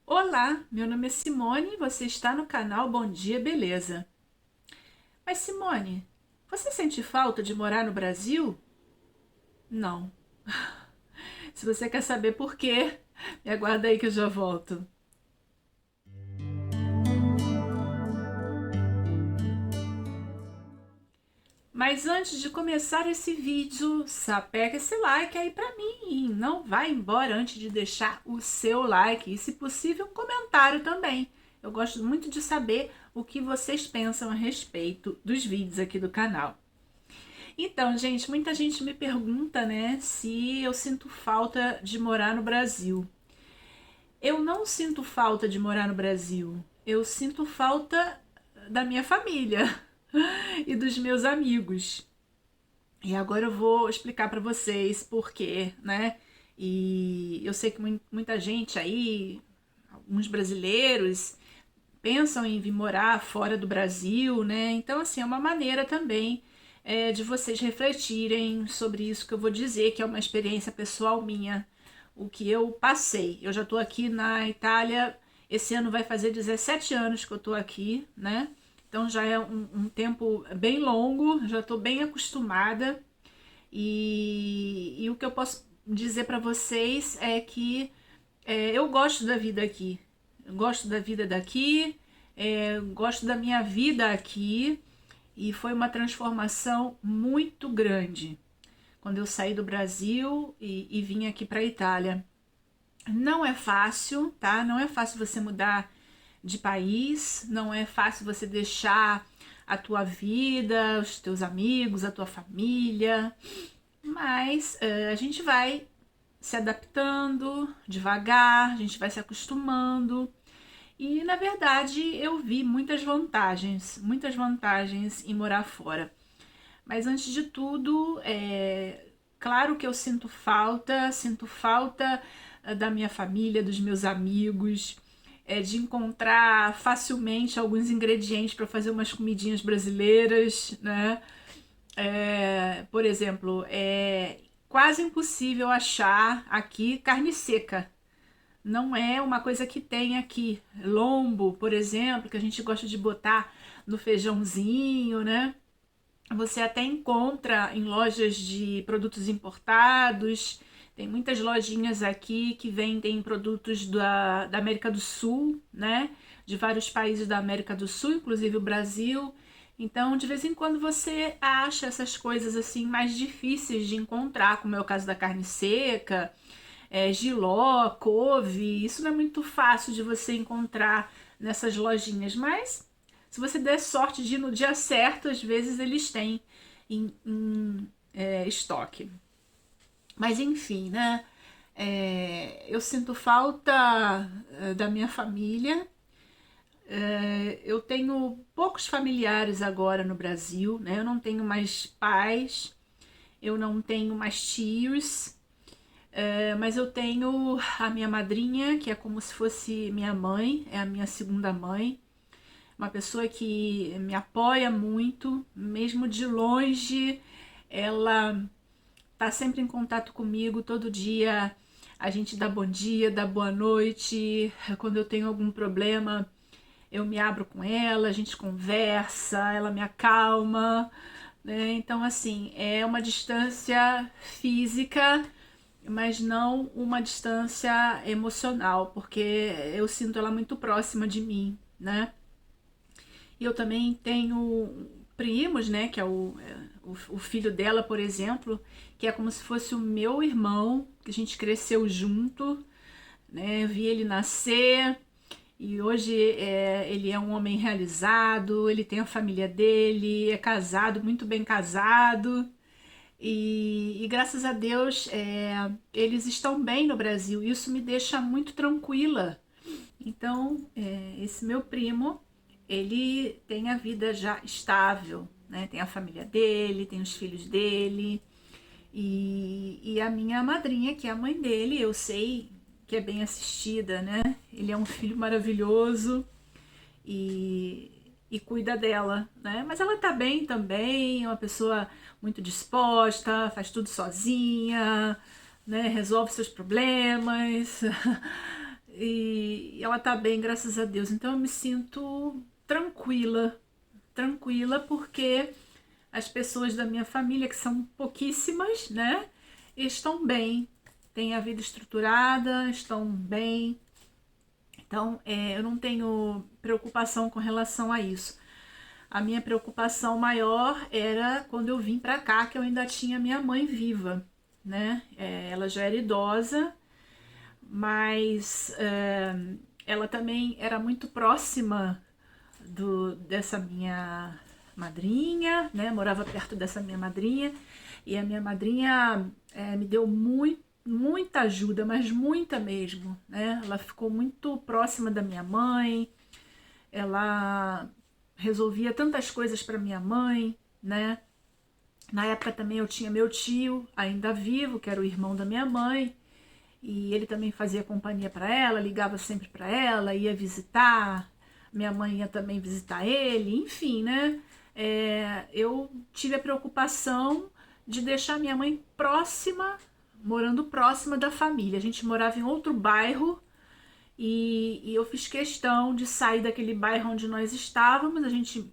Olá, meu nome é Simone e você está no canal Bom Dia Beleza. Mas Simone, você sente falta de morar no Brasil? Não. Se você quer saber por quê, me aguarda aí que eu já volto. Mas antes de começar esse vídeo, sapeca esse like aí pra mim. Não vai embora antes de deixar o seu like e, se possível, um comentário também. Eu gosto muito de saber o que vocês pensam a respeito dos vídeos aqui do canal. Então, gente, muita gente me pergunta, né, se eu sinto falta de morar no Brasil. Eu não sinto falta de morar no Brasil. Eu sinto falta da minha família e dos meus amigos. E agora eu vou explicar para vocês por quê, né? E eu sei que muita gente aí, alguns brasileiros, pensam em vir morar fora do Brasil, né? Então, assim, é uma maneira também de vocês refletirem sobre isso que eu vou dizer, que é uma experiência pessoal minha, o que eu passei. Eu já estou aqui na Itália, esse ano vai fazer 17 anos que eu estou aqui, né? Então já é um tempo bem longo, já estou bem acostumada. E o que eu posso dizer para vocês é que eu gosto da vida aqui. Eu gosto da vida daqui, gosto da minha vida aqui e foi uma transformação muito grande quando eu saí do Brasil e vim aqui para a Itália. Não é fácil, tá? Não é fácil você mudar de país, não é fácil você deixar a tua vida, os teus amigos, a tua família, mas a gente vai se adaptando devagar, a gente vai se acostumando. E na verdade eu vi muitas vantagens em morar fora. Mas antes de tudo, claro que eu sinto falta da minha família, dos meus amigos, de encontrar facilmente alguns ingredientes para fazer umas comidinhas brasileiras, né? Por exemplo, é quase impossível achar aqui carne seca. Não é uma coisa que tem aqui. Lombo, por exemplo, que a gente gosta de botar no feijãozinho, né? Você até encontra em lojas de produtos importados. Tem muitas lojinhas aqui que vendem produtos da América do Sul, né? De vários países da América do Sul, inclusive o Brasil. Então, de vez em quando você acha essas coisas assim mais difíceis de encontrar, como é o caso da carne seca, jiló, couve. Isso não é muito fácil de você encontrar nessas lojinhas, mas se você der sorte de ir no dia certo, às vezes eles têm em estoque. Mas enfim, né? Eu sinto falta da minha família. Eu tenho poucos familiares agora no Brasil, né? Eu não tenho mais pais, eu não tenho mais tios, mas eu tenho a minha madrinha, que é como se fosse minha mãe, é a minha segunda mãe, uma pessoa que me apoia muito, mesmo de longe, ela tá sempre em contato comigo todo dia. A gente dá bom dia, dá boa noite. Quando eu tenho algum problema, eu me abro com ela, a gente conversa, ela me acalma, né? Então, assim, é uma distância física, mas não uma distância emocional, porque eu sinto ela muito próxima de mim, né? E eu também tenho primos, né, que é o filho dela, por exemplo, que é como se fosse o meu irmão, que a gente cresceu junto, né? Eu vi ele nascer, e hoje ele é um homem realizado, ele tem a família dele, é casado, muito bem casado. E graças a Deus eles estão bem no Brasil. Isso me deixa muito tranquila. Então, esse meu primo, ele tem a vida já estável, né? Tem a família dele, tem os filhos dele. E a minha madrinha, que é a mãe dele, eu sei que é bem assistida, né? Ele é um filho maravilhoso e cuida dela, né? Mas ela tá bem também, é uma pessoa muito disposta, faz tudo sozinha, né? Resolve seus problemas. E ela tá bem, graças a Deus. Então eu me sinto tranquila, tranquila, porque as pessoas da minha família, que são pouquíssimas, né, estão bem, têm a vida estruturada, estão bem. Então, eu não tenho preocupação com relação a isso. A minha preocupação maior era quando eu vim para cá, que eu ainda tinha minha mãe viva, né? Ela já era idosa, mas ela também era muito próxima dessa minha madrinha, né? Morava perto dessa minha madrinha, e a minha madrinha me deu muita ajuda, mas muita mesmo, né? Ela ficou muito próxima da minha mãe, ela resolvia tantas coisas para minha mãe, né? Na época também eu tinha meu tio ainda vivo, que era o irmão da minha mãe, e ele também fazia companhia para ela, ligava sempre para ela, ia visitar, minha mãe ia também visitar ele, enfim, né? Eu tive a preocupação de deixar minha mãe próxima, morando próxima da família. A gente morava em outro bairro, e eu fiz questão de sair daquele bairro onde nós estávamos. A gente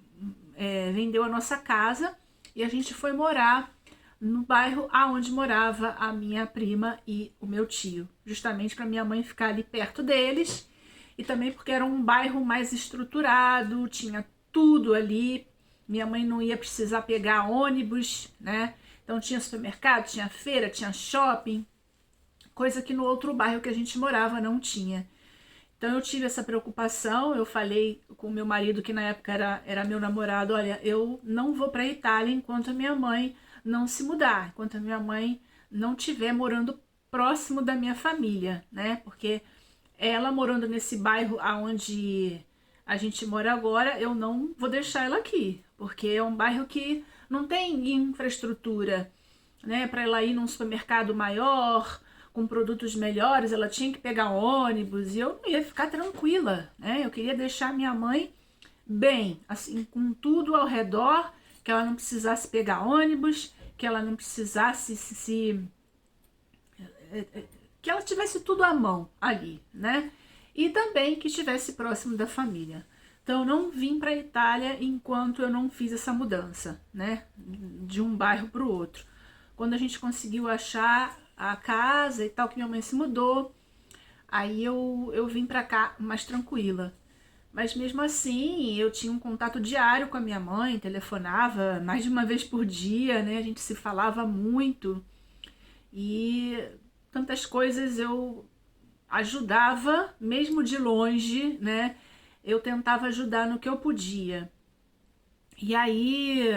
vendeu a nossa casa e a gente foi morar no bairro aonde morava a minha prima e o meu tio, justamente para minha mãe ficar ali perto deles, e também porque era um bairro mais estruturado, tinha tudo ali, minha mãe não ia precisar pegar ônibus, né? Então tinha supermercado, tinha feira, tinha shopping, coisa que no outro bairro que a gente morava não tinha. Então eu tive essa preocupação, eu falei com meu marido, que na época era meu namorado, olha, eu não vou para a Itália enquanto a minha mãe não se mudar, enquanto a minha mãe não estiver morando próximo da minha família, né? Porque ela morando nesse bairro aonde a gente mora agora, eu não vou deixar ela aqui, porque é um bairro que não tem infraestrutura, né? Para ela ir num supermercado maior, com produtos melhores, ela tinha que pegar ônibus, e eu não ia ficar tranquila, né? Eu queria deixar minha mãe bem, assim, com tudo ao redor, que ela não precisasse pegar ônibus, que ela não precisasse que ela tivesse tudo à mão ali, né? E também que estivesse próximo da família. Então eu não vim para a Itália enquanto eu não fiz essa mudança, né? De um bairro para o outro. Quando a gente conseguiu achar a casa e tal, que minha mãe se mudou, aí eu vim pra cá mais tranquila. Mas mesmo assim, eu tinha um contato diário com a minha mãe, telefonava mais de uma vez por dia, né? A gente se falava muito, e tantas coisas eu ajudava, mesmo de longe, né? Eu tentava ajudar no que eu podia. E aí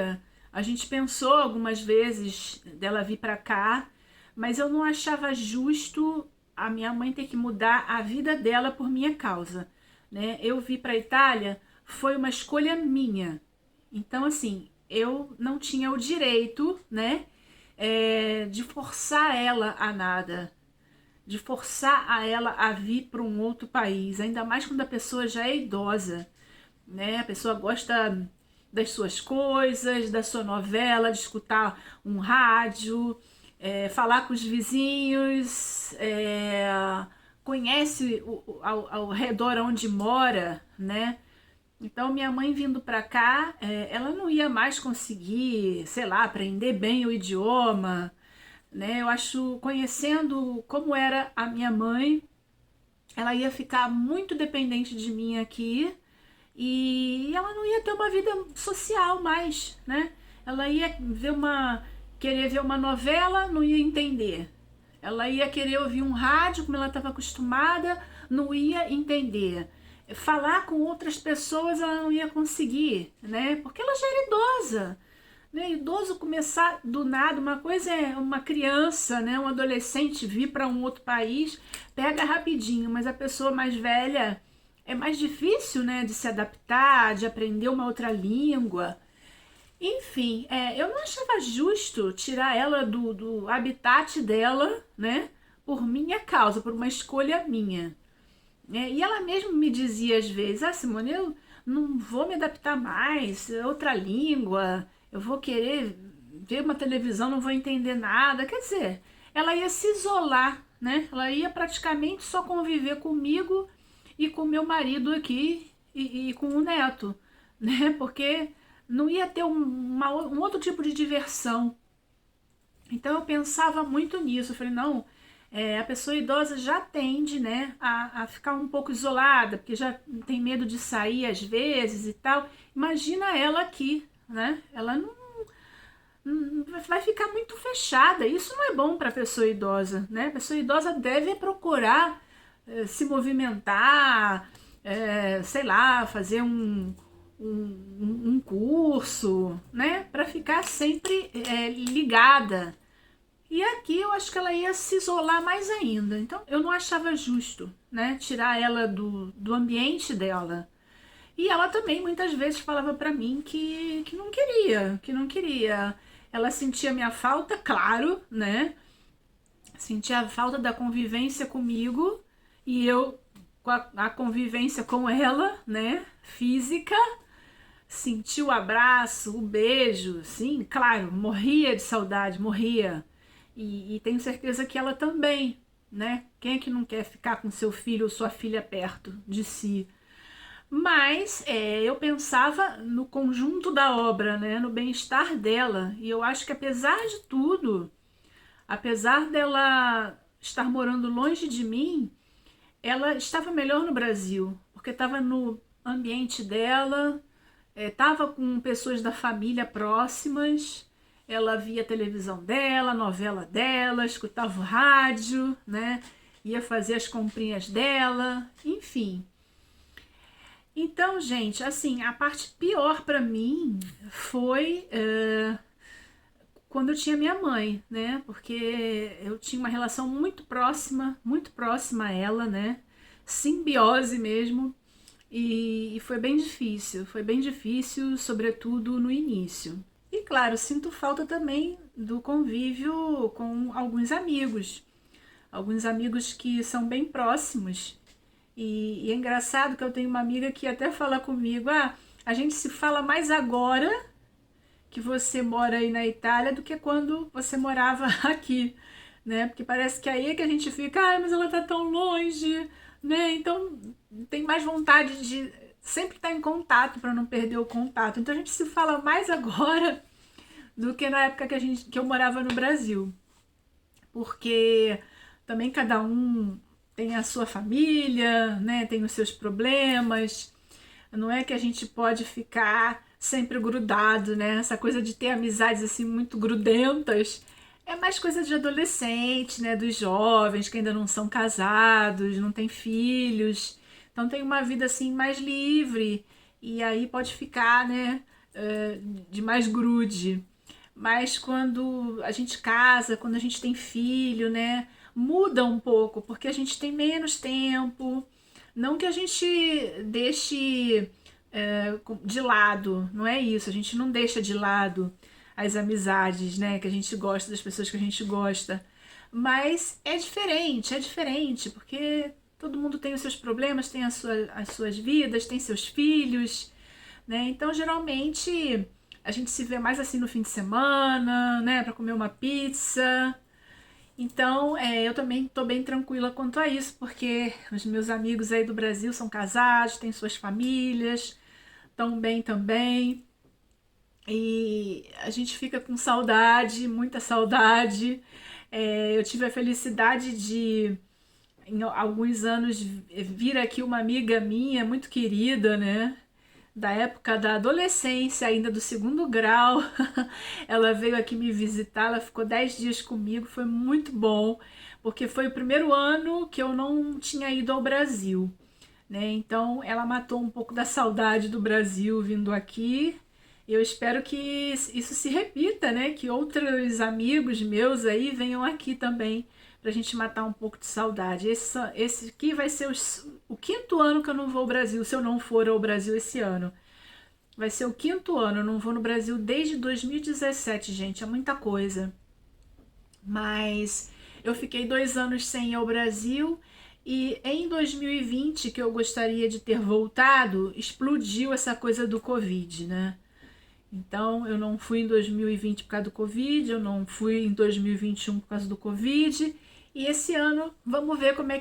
a gente pensou algumas vezes dela vir pra cá, mas eu não achava justo a minha mãe ter que mudar a vida dela por minha causa, né? Eu vir para a Itália foi uma escolha minha. Então, assim, eu não tinha o direito, né, de forçar ela a nada, de forçar a ela a vir para um outro país, ainda mais quando a pessoa já é idosa, né? A pessoa gosta das suas coisas, da sua novela, de escutar um rádio, falar com os vizinhos, conhece ao redor onde mora, né? Então minha mãe vindo para cá, ela não ia mais conseguir, sei lá, aprender bem o idioma, né? Eu acho, conhecendo como era a minha mãe, ela ia ficar muito dependente de mim aqui, e ela não ia ter uma vida social mais, né? Ela ia querer ver uma novela, não ia entender. Ela ia querer ouvir um rádio, como ela estava acostumada, não ia entender. Falar com outras pessoas ela não ia conseguir, né? Porque ela já era idosa, né? Idoso começar do nada, uma coisa é uma criança, né? Um adolescente vir para um outro país, pega rapidinho, mas a pessoa mais velha é mais difícil, né? De se adaptar, de aprender uma outra língua. Enfim, eu não achava justo tirar ela do habitat dela, né? Por minha causa, por uma escolha minha. E ela mesma me dizia às vezes, Simone, eu não vou me adaptar mais, é outra língua, eu vou querer ver uma televisão, não vou entender nada. Quer dizer, ela ia se isolar, né? Ela ia praticamente só conviver comigo e com meu marido aqui e com o neto, né? Porque não ia ter um outro tipo de diversão. Então eu pensava muito nisso. Eu falei, não, a pessoa idosa já tende, né, a ficar um pouco isolada, porque já tem medo de sair às vezes e tal. Imagina ela aqui, né? Ela não vai ficar muito fechada. Isso não é bom para a pessoa idosa, né? A pessoa idosa deve procurar se movimentar, sei lá, fazer um curso, né? Para ficar sempre ligada. E aqui eu acho que ela ia se isolar mais ainda. Então eu não achava justo, né? Tirar ela do ambiente dela. E ela também muitas vezes falava pra mim que não queria, que não queria. Ela sentia minha falta, claro, né? Sentia a falta da convivência comigo e eu com a convivência com ela, né? Física. Senti o abraço, o beijo, sim, claro, morria de saudade, morria. E tenho certeza que ela também, né? Quem é que não quer ficar com seu filho ou sua filha perto de si? Mas eu pensava no conjunto da obra, né? No bem-estar dela. E eu acho que apesar de tudo, apesar dela estar morando longe de mim, ela estava melhor no Brasil, porque estava no ambiente dela, estava com pessoas da família próximas, ela via a televisão dela, a novela dela, escutava o rádio, né? Ia fazer as comprinhas dela, enfim. Então, gente, assim, a parte pior para mim foi quando eu tinha minha mãe, né? Porque eu tinha uma relação muito próxima a ela, né? Simbiose mesmo. E foi bem difícil, sobretudo no início. E claro, sinto falta também do convívio com alguns amigos que são bem próximos. E é engraçado que eu tenho uma amiga que até fala comigo, a gente se fala mais agora que você mora aí na Itália do que quando você morava aqui, né? Porque parece que aí é que a gente fica, mas ela tá tão longe, né? Então tem mais vontade de sempre estar em contato para não perder o contato. Então a gente se fala mais agora do que na época que eu morava no Brasil. Porque também cada um tem a sua família, né? Tem os seus problemas. Não é que a gente pode ficar sempre grudado, né? Essa coisa de ter amizades assim muito grudentas é mais coisa de adolescente, né? Dos jovens que ainda não são casados, não têm filhos. Então tem uma vida assim mais livre e aí pode ficar, né? De mais grude. Mas quando a gente casa, quando a gente tem filho, né? Muda um pouco, porque a gente tem menos tempo. Não que a gente deixe de lado, não é isso, a gente não deixa de lado as amizades, né, que a gente gosta, das pessoas que a gente gosta, mas é diferente, porque todo mundo tem os seus problemas, tem as suas vidas, tem seus filhos, né, então geralmente a gente se vê mais assim no fim de semana, né, para comer uma pizza. Então, eu também estou bem tranquila quanto a isso, porque os meus amigos aí do Brasil são casados, têm suas famílias, estão bem também. E a gente fica com saudade, muita saudade. Eu tive a felicidade de, em alguns anos, vir aqui uma amiga minha, muito querida, né? Da época da adolescência, ainda do segundo grau. Ela veio aqui me visitar, ela ficou 10 dias comigo, foi muito bom, porque foi o primeiro ano que eu não tinha ido ao Brasil, né? Então ela matou um pouco da saudade do Brasil vindo aqui. Eu espero que isso se repita, né? Que outros amigos meus aí venham aqui também pra gente matar um pouco de saudade. Esse aqui vai ser o quinto ano que eu não vou ao Brasil, se eu não for ao Brasil esse ano. Vai ser o quinto ano, eu não vou no Brasil desde 2017, gente, é muita coisa. Mas eu fiquei 2 anos sem ir ao Brasil e em 2020, que eu gostaria de ter voltado, explodiu essa coisa do Covid, né? Então, eu não fui em 2020 por causa do Covid, eu não fui em 2021 por causa do Covid. E esse ano, vamos ver como é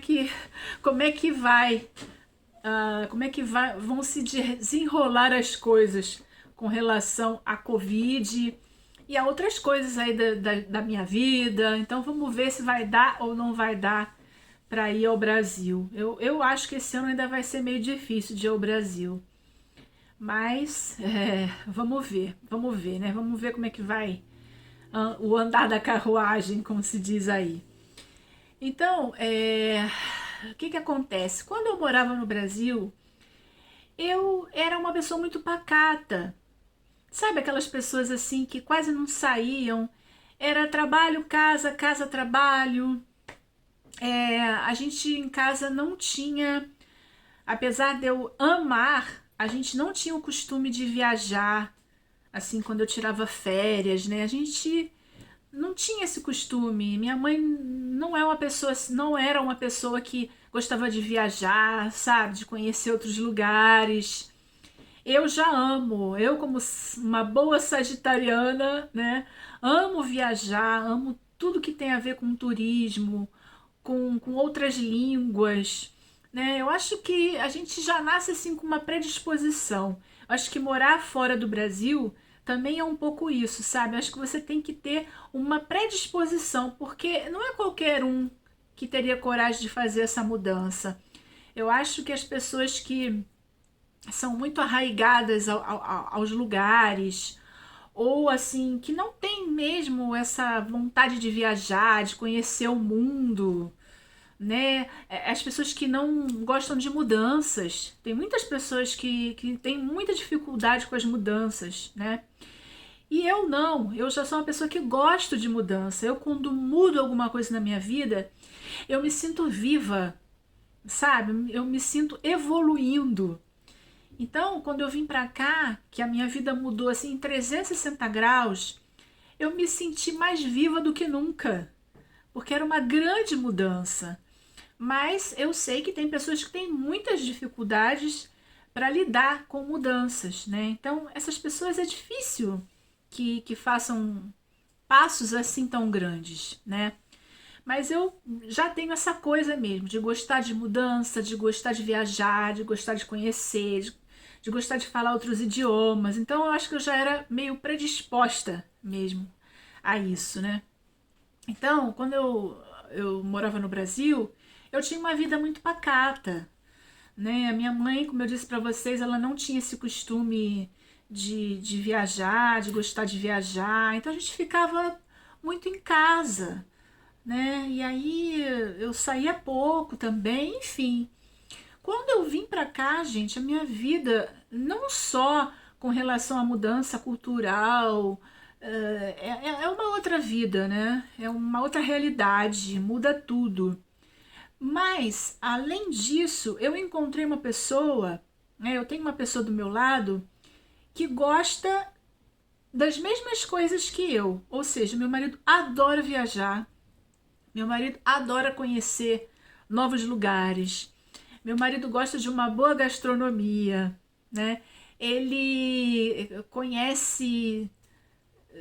que vai como é que vão se desenrolar as coisas com relação à Covid e a outras coisas aí da minha vida. Então vamos ver se vai dar ou não vai dar para ir ao Brasil. Eu acho que esse ano ainda vai ser meio difícil de ir ao Brasil. Mas vamos ver, né? Vamos ver como é que vai o andar da carruagem, como se diz aí. Então, o que que acontece? Quando eu morava no Brasil, eu era uma pessoa muito pacata. Sabe aquelas pessoas assim que quase não saíam? Era trabalho, casa, casa, trabalho. A gente em casa não tinha, apesar de eu amar, a gente não tinha o costume de viajar, assim, quando eu tirava férias, né? A gente não tinha esse costume. Minha mãe não era uma pessoa que gostava de viajar, sabe? De conhecer outros lugares. Eu já amo, eu como uma boa sagitariana, né? Amo viajar, amo tudo que tem a ver com turismo, com outras línguas, né? Eu acho que a gente já nasce assim com uma predisposição. Eu acho que morar fora do Brasil também é um pouco isso, sabe? Eu acho que você tem que ter uma predisposição, porque não é qualquer um que teria coragem de fazer essa mudança. Eu acho que as pessoas que são muito arraigadas aos lugares, ou assim, que não tem mesmo essa vontade de viajar, de conhecer o mundo, né? As pessoas que não gostam de mudanças. Tem muitas pessoas que têm muita dificuldade com as mudanças, né? E eu não, eu já sou uma pessoa que gosto de mudança. Eu, quando mudo alguma coisa na minha vida, eu me sinto viva, sabe? Eu me sinto evoluindo. Então, quando eu vim pra cá, que a minha vida mudou assim em 360 graus, eu me senti mais viva do que nunca, porque era uma grande mudança. Mas eu sei que tem pessoas que têm muitas dificuldades para lidar com mudanças, né? Então, essas pessoas é difícil que façam passos assim tão grandes, né? Mas eu já tenho essa coisa mesmo, de gostar de mudança, de gostar de viajar, de gostar de conhecer, de gostar de falar outros idiomas. Então eu acho que eu já era meio predisposta mesmo a isso, né? Então, quando eu morava no Brasil, eu tinha uma vida muito pacata, né? A minha mãe, como eu disse para vocês, ela não tinha esse costume de viajar, de gostar de viajar. Então a gente ficava muito em casa, né? E aí eu saía pouco também, enfim. Quando eu vim para cá, gente, a minha vida, não só com relação à mudança cultural, é uma outra vida, né? É uma outra realidade, muda tudo. Mas, além disso, eu encontrei uma pessoa, né? Eu tenho uma pessoa do meu lado que gosta das mesmas coisas que eu. Ou seja, meu marido adora viajar, meu marido adora conhecer novos lugares. Meu marido gosta de uma boa gastronomia, né? Ele conhece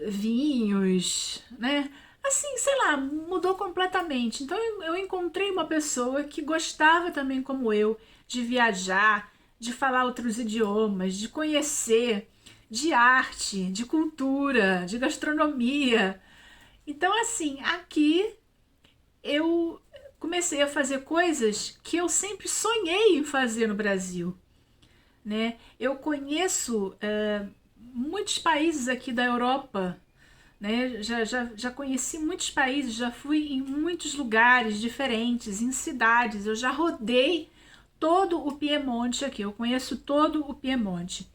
vinhos, né? Assim, sei lá, mudou completamente. Então eu encontrei uma pessoa que gostava também, como eu, de viajar, de falar outros idiomas, de conhecer, de arte, de cultura, de gastronomia. Então, assim, aqui eu comecei a fazer coisas que eu sempre sonhei em fazer no Brasil, né? Eu conheço muitos países aqui da Europa, né? Já conheci muitos países, já fui em muitos lugares diferentes, em cidades, eu já rodei todo o Piemonte aqui, eu conheço todo o Piemonte.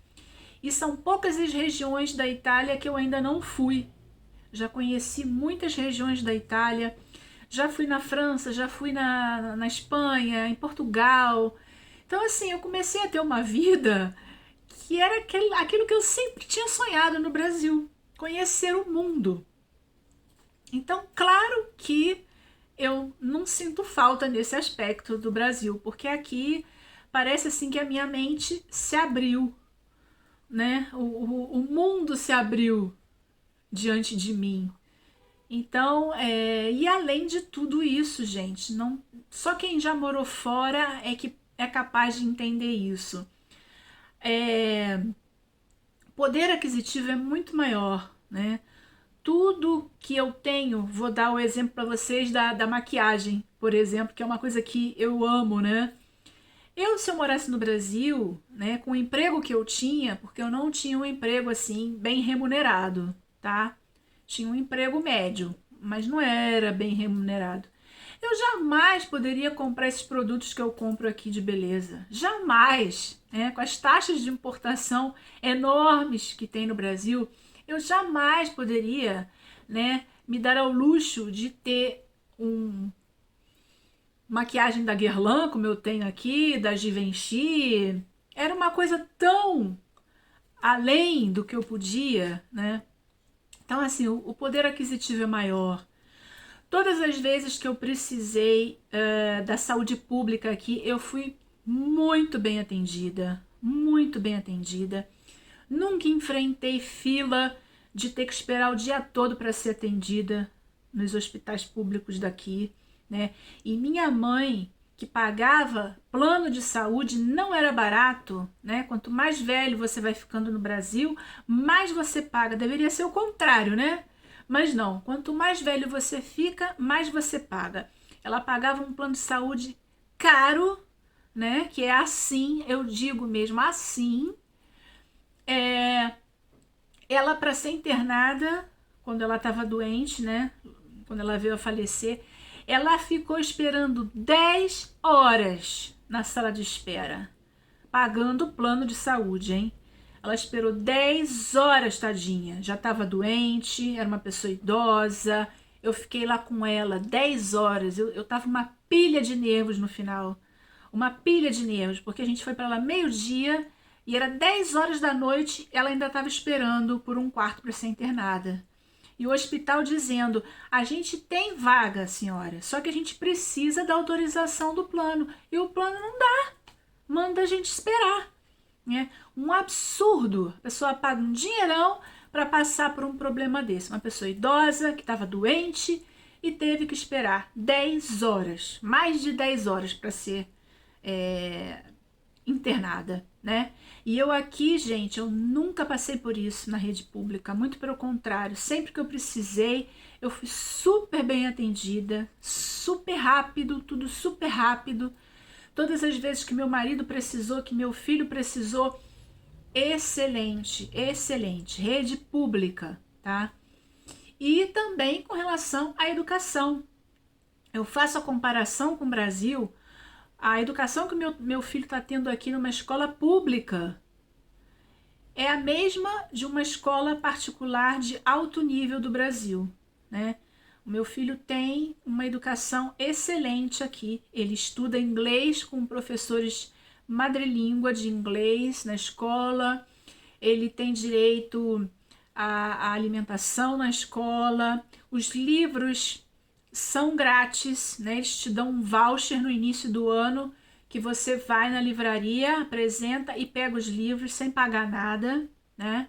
E são poucas as regiões da Itália que eu ainda não fui. Já conheci muitas regiões da Itália, já fui na França, já fui na Espanha, em Portugal. Então, assim, eu comecei a ter uma vida que era aquilo que eu sempre tinha sonhado no Brasil, conhecer o mundo. Então, claro que eu não sinto falta nesse aspecto do Brasil, porque aqui parece assim que a minha mente se abriu, né? O mundo se abriu diante de mim. Então, e além de tudo isso, gente, não, só quem já morou fora é capaz de entender isso. Poder aquisitivo é muito maior, né? Tudo que eu tenho, vou dar o exemplo para vocês da maquiagem, por exemplo, que é uma coisa que eu amo, né? Se eu morasse no Brasil, né, com o emprego que eu tinha, porque eu não tinha um emprego assim bem remunerado, tá? Tinha um emprego médio, mas não era bem remunerado. Eu jamais poderia comprar esses produtos que eu compro aqui de beleza. Jamais, né? Com as taxas de importação enormes que tem no Brasil, eu jamais poderia, né, me dar ao luxo de ter maquiagem da Guerlain, como eu tenho aqui, da Givenchy. Era uma coisa tão além do que eu podia, né? Então, assim, o poder aquisitivo é maior. Todas as vezes que eu precisei da saúde pública aqui, eu fui muito bem atendida, muito bem atendida. Nunca enfrentei fila de ter que esperar o dia todo para ser atendida nos hospitais públicos daqui, né? E minha mãe, que pagava plano de saúde, não era barato, né? Quanto mais velho você vai ficando no Brasil, mais você paga. Deveria ser o contrário, né? Mas não, quanto mais velho você fica, mais você paga. Ela pagava um plano de saúde caro, né? Que é assim, eu digo mesmo assim. Ela, para ser internada, quando ela estava doente, né? Quando ela veio a falecer, ela ficou esperando 10 horas na sala de espera, pagando o plano de saúde, hein? Ela esperou 10 horas, tadinha. Já estava doente, era uma pessoa idosa. Eu fiquei lá com ela 10 horas. Eu tava uma pilha de nervos no final. Uma pilha de nervos, porque a gente foi para lá meio-dia e era 10 horas da noite, ela ainda estava esperando por um quarto para ser internada. E o hospital dizendo: a gente tem vaga, senhora, só que a gente precisa da autorização do plano. E o plano não dá, manda a gente esperar. Né? Um absurdo. A pessoa paga um dinheirão para passar por um problema desse. Uma pessoa idosa que estava doente e teve que esperar 10 horas, mais de 10 horas para ser internada, né? E eu aqui, gente, eu nunca passei por isso na rede pública, muito pelo contrário, sempre que eu precisei, eu fui super bem atendida, super rápido, tudo super rápido. Todas as vezes que meu marido precisou, que meu filho precisou, excelente, excelente, rede pública, tá? E também com relação à educação. Eu faço a comparação com o Brasil. A educação que meu filho está tendo aqui numa escola pública é a mesma de uma escola particular de alto nível do Brasil, né? O meu filho tem uma educação excelente aqui. Ele estuda inglês com professores madrelíngua de inglês na escola. Ele tem direito à alimentação na escola. Os livros são grátis, né? Eles te dão um voucher no início do ano que você vai na livraria, apresenta e pega os livros sem pagar nada, né?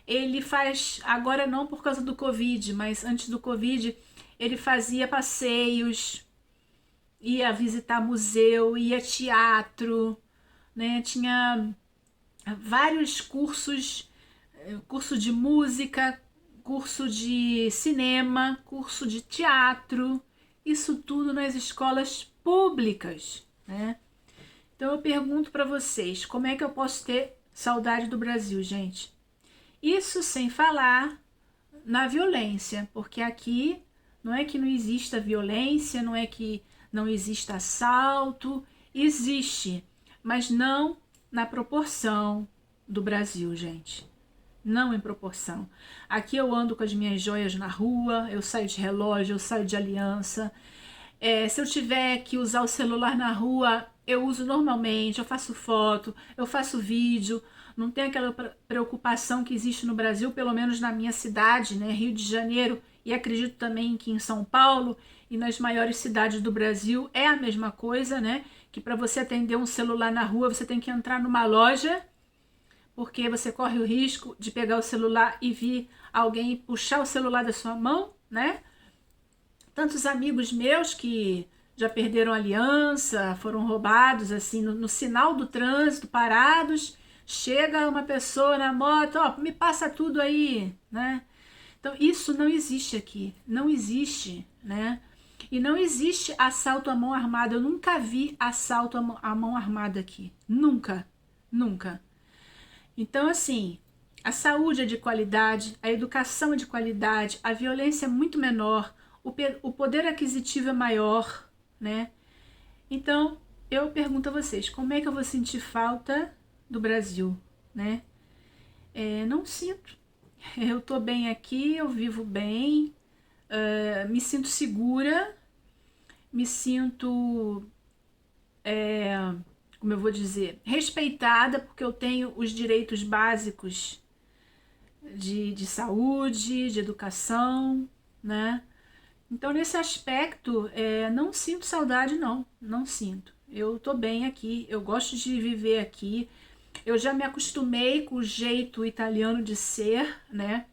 Ele faz, agora não por causa do Covid, mas antes do Covid, ele fazia passeios, ia visitar museu, ia teatro, né? Tinha vários cursos, curso de música, curso de cinema, curso de teatro, isso tudo nas escolas públicas, né? Então eu pergunto para vocês, como é que eu posso ter saudade do Brasil, gente? Isso sem falar na violência, porque aqui não é que não exista violência, não é que não exista assalto, existe, mas não na proporção do Brasil, gente. Não em proporção. Aqui eu ando com as minhas joias na rua, eu saio de relógio, eu saio de aliança. Se eu tiver que usar o celular na rua, eu uso normalmente, eu faço foto, eu faço vídeo. Não tem aquela preocupação que existe no Brasil, pelo menos na minha cidade, né, Rio de Janeiro, e acredito também que em São Paulo e nas maiores cidades do Brasil é a mesma coisa, né? Que para você atender um celular na rua, você tem que entrar numa loja, porque você corre o risco de pegar o celular e vir alguém puxar o celular da sua mão, né? Tantos amigos meus que já perderam aliança, foram roubados assim no sinal do trânsito, parados, chega uma pessoa na moto, ó, me passa tudo aí, né? Então isso não existe aqui, não existe, né? E não existe assalto à mão armada. Eu nunca vi assalto à mão armada aqui, nunca, nunca. Então assim, a saúde é de qualidade, a educação é de qualidade, a violência é muito menor, o poder aquisitivo é maior, né? Então, eu pergunto a vocês, como é que eu vou sentir falta do Brasil, né? Não sinto. Eu tô bem aqui, eu vivo bem, me sinto segura, me sinto, como eu vou dizer, respeitada, porque eu tenho os direitos básicos de saúde, de educação, né? Então, nesse aspecto, não sinto saudade, não. Não sinto. Eu tô bem aqui, eu gosto de viver aqui. Eu já me acostumei com o jeito italiano de ser, né?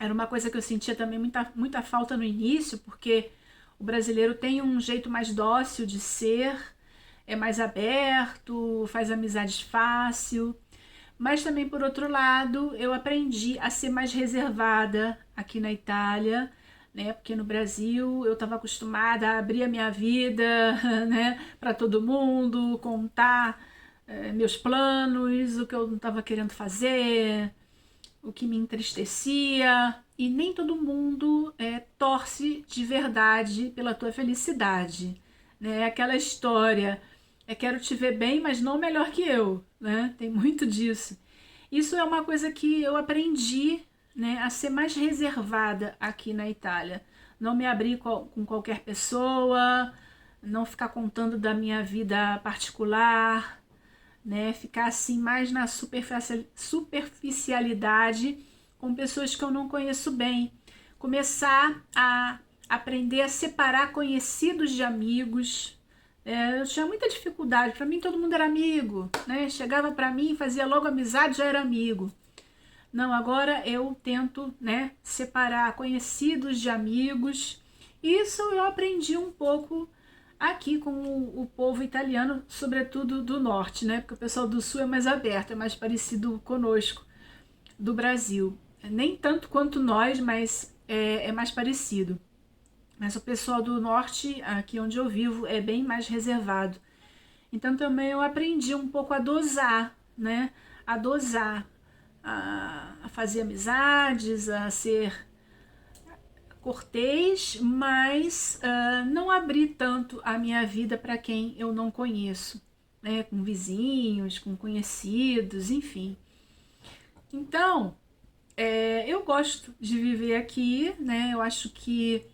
Era uma coisa que eu sentia também muita falta no início, porque o brasileiro tem um jeito mais dócil de ser, é mais aberto, faz amizades fácil. Mas também, por outro lado, eu aprendi a ser mais reservada aqui na Itália, né? Porque no Brasil eu estava acostumada a abrir a minha vida, né, para todo mundo, contar meus planos, o que eu não estava querendo fazer, o que me entristecia. E nem todo mundo torce de verdade pela tua felicidade, né? Aquela história, quero te ver bem, mas não melhor que eu, né? Tem muito disso. Isso é uma coisa que eu aprendi, né, a ser mais reservada aqui na Itália. Não me abrir com qualquer pessoa, não ficar contando da minha vida particular, né? Ficar assim mais na superficialidade com pessoas que eu não conheço bem. Começar a aprender a separar conhecidos de amigos. Eu tinha muita dificuldade, para mim todo mundo era amigo, né? Chegava para mim, fazia logo amizade, já era amigo. Não, agora eu tento, né, separar conhecidos de amigos. Isso eu aprendi um pouco aqui com o povo italiano, sobretudo do norte, né? Porque o pessoal do sul é mais aberto, é mais parecido conosco, do Brasil. Nem tanto quanto nós, mas é mais parecido. Mas o pessoal do norte, aqui onde eu vivo, é bem mais reservado. Então também eu aprendi um pouco a dosar, né? A dosar, a fazer amizades, a ser cortês, mas não abrir tanto a minha vida para quem eu não conheço, né? Com vizinhos, com conhecidos, enfim. Então, eu gosto de viver aqui, né? Eu acho que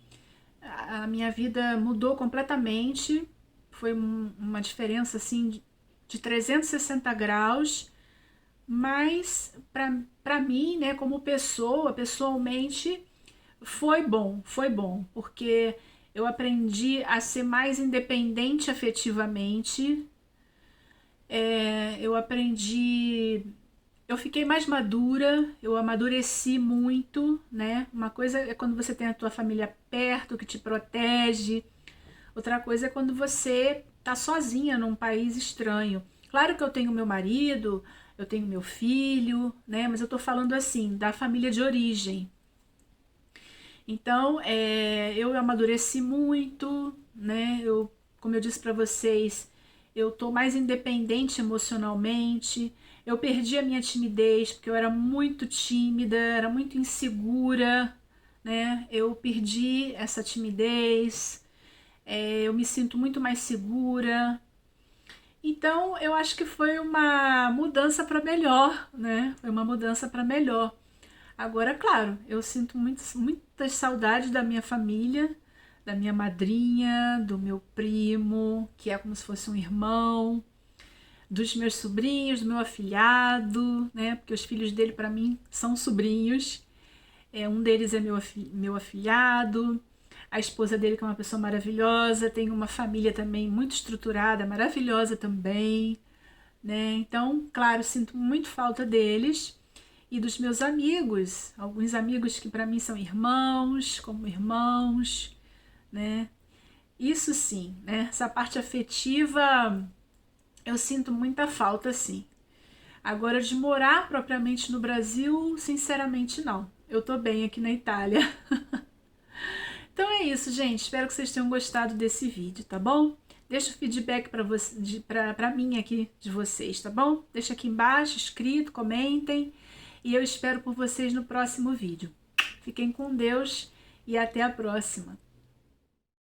a minha vida mudou completamente, foi uma diferença assim de 360 graus, mas para mim, né, como pessoa, pessoalmente, foi bom, porque eu aprendi a ser mais independente afetivamente, eu aprendi, eu fiquei mais madura, eu amadureci muito, né? Uma coisa é quando você tem a tua família perto, que te protege, outra coisa é quando você tá sozinha num país estranho. Claro que eu tenho meu marido, eu tenho meu filho, né? Mas eu tô falando assim, da família de origem. Então, eu amadureci muito, né? Como eu disse para vocês, eu tô mais independente emocionalmente. Eu perdi a minha timidez, porque eu era muito tímida, era muito insegura, né? Eu perdi essa timidez, eu me sinto muito mais segura. Então, eu acho que foi uma mudança para melhor, né? Foi uma mudança para melhor. Agora, claro, eu sinto muitas saudades da minha família, da minha madrinha, do meu primo, que é como se fosse um irmão, dos meus sobrinhos, do meu afilhado, né? Porque os filhos dele, para mim, são sobrinhos. Um deles é meu afilhado, a esposa dele, que é uma pessoa maravilhosa, tem uma família também muito estruturada, maravilhosa também, né? Então, claro, sinto muito falta deles e dos meus amigos, alguns amigos que para mim são irmãos, como irmãos, né? Isso sim, né? Essa parte afetiva eu sinto muita falta, sim. Agora, de morar propriamente no Brasil, sinceramente não. Eu tô bem aqui na Itália. Então é isso, gente. Espero que vocês tenham gostado desse vídeo, tá bom? Deixa o feedback para mim aqui de vocês, tá bom? Deixa aqui embaixo, escrito, comentem. E eu espero por vocês no próximo vídeo. Fiquem com Deus e até a próxima.